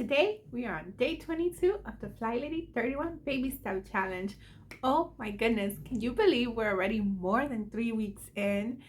Today we are on day 22 of the Flylady 31 Baby Step Challenge. Oh my goodness, can you believe we're already more than 3 weeks in?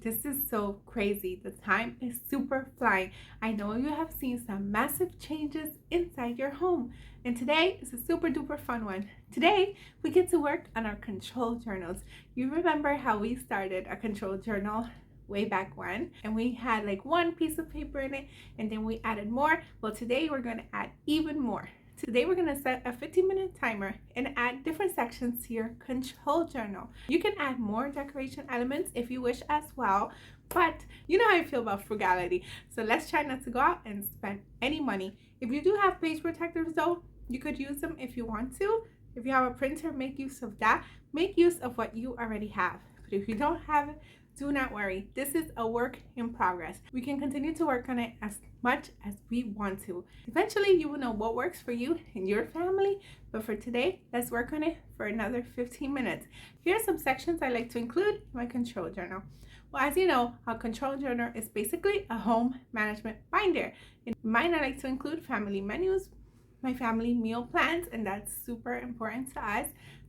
This is so crazy. The time is super flying. I know you have seen some massive changes inside your home, and today is a super duper fun one. Today we get to work on our control journals. You remember how we started a control journal way back when, and we had like one piece of paper in it, and then we added more. Well, today we're going to add even more. Today we're going to set a 15-minute timer and add different sections to your control journal. You can add more decoration elements if you wish as well, but you know how I feel about frugality, so let's try not to go out and spend any money. If you do have page protectors though, you could use them if you want to. If you have a printer, make use of that. Make use of what you already have. But if you don't have it, do not worry. This is a work in progress. We can continue to work on it as much as we want to. Eventually, you will know what works for you and your family. But for today, let's work on it for another 15 minutes. Here are some sections I like to include in my control journal. Well, as you know, a control journal is basically a home management binder. In mine, I like to include family menus, my family meal plans, and that's super important to us.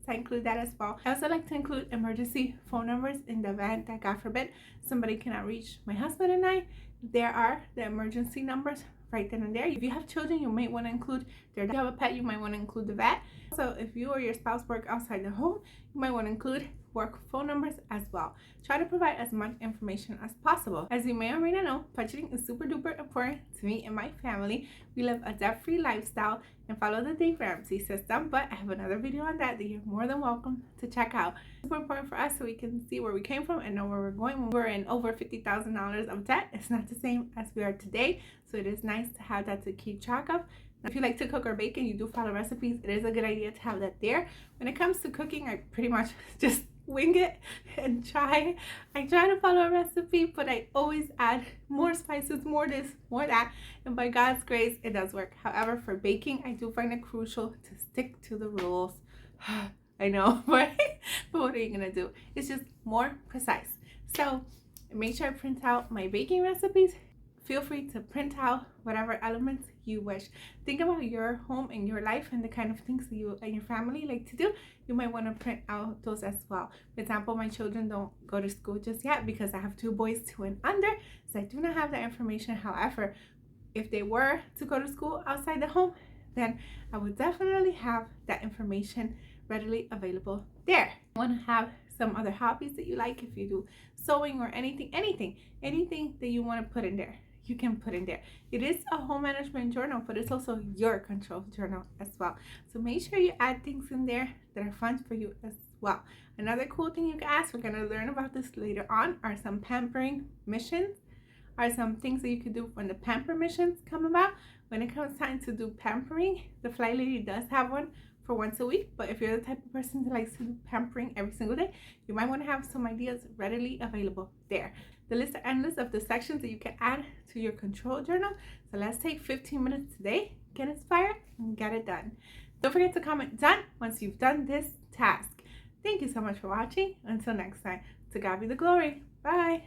I include that as well. I also like to include emergency phone numbers in the event that, God forbid, somebody cannot reach my husband and I. There are the emergency numbers right then and there. If you have children, you might want to include their dog. If you have a pet, you might want to include the vet. So if you or your spouse work outside the home, you might want to include work phone numbers as well. Try to provide as much information as possible. As you may or may not know, budgeting is super duper important to me and my family. We live a debt-free lifestyle and follow the Dave Ramsey system, but I have another video on that you're more than welcome to check out. It's super important for us so we can see where we came from and know where we're going. When we're in over $50,000 of debt, it's not the same as we are today, so it is nice to have that to keep track of. If you like to cook or bake and you do follow recipes, it is a good idea to have that there. When it comes to cooking, I pretty much just wing it and try. I try to follow a recipe, but I always add more spices, more this, more that, and by God's grace, it does work. However, for baking, I do find it crucial to stick to the rules. I know, but what are you gonna do? It's just more precise. So make sure I print out my baking recipes. Feel free to print out whatever elements you wish. Think about your home and your life and the kind of things that you and your family like to do. You might want to print out those as well. For example, my children don't go to school just yet because I have 2 boys, 2 and under, so I do not have that information. However, if they were to go to school outside the home, then I would definitely have that information readily available there. I want to have some other hobbies that you like. If you do sewing or anything that you want to put in there, you can put in there. It is a home management journal, but it's also your control journal as well. So make sure you add things in there that are fun for you as well. Another cool thing you can ask, we're going to learn about this later on, are some pampering missions, are some things that you can do when the pamper missions come about. When it comes time to do pampering, the Flylady does have one for once a week, but if you're the type of person that likes to do pampering every single day, you might want to have some ideas readily available there. The list is endless of the sections that you can add to your control journal. So let's take 15 minutes today, get inspired, and get it done. Don't forget to comment done once you've done this task. Thank you so much for watching. Until next time, to God be the glory. Bye.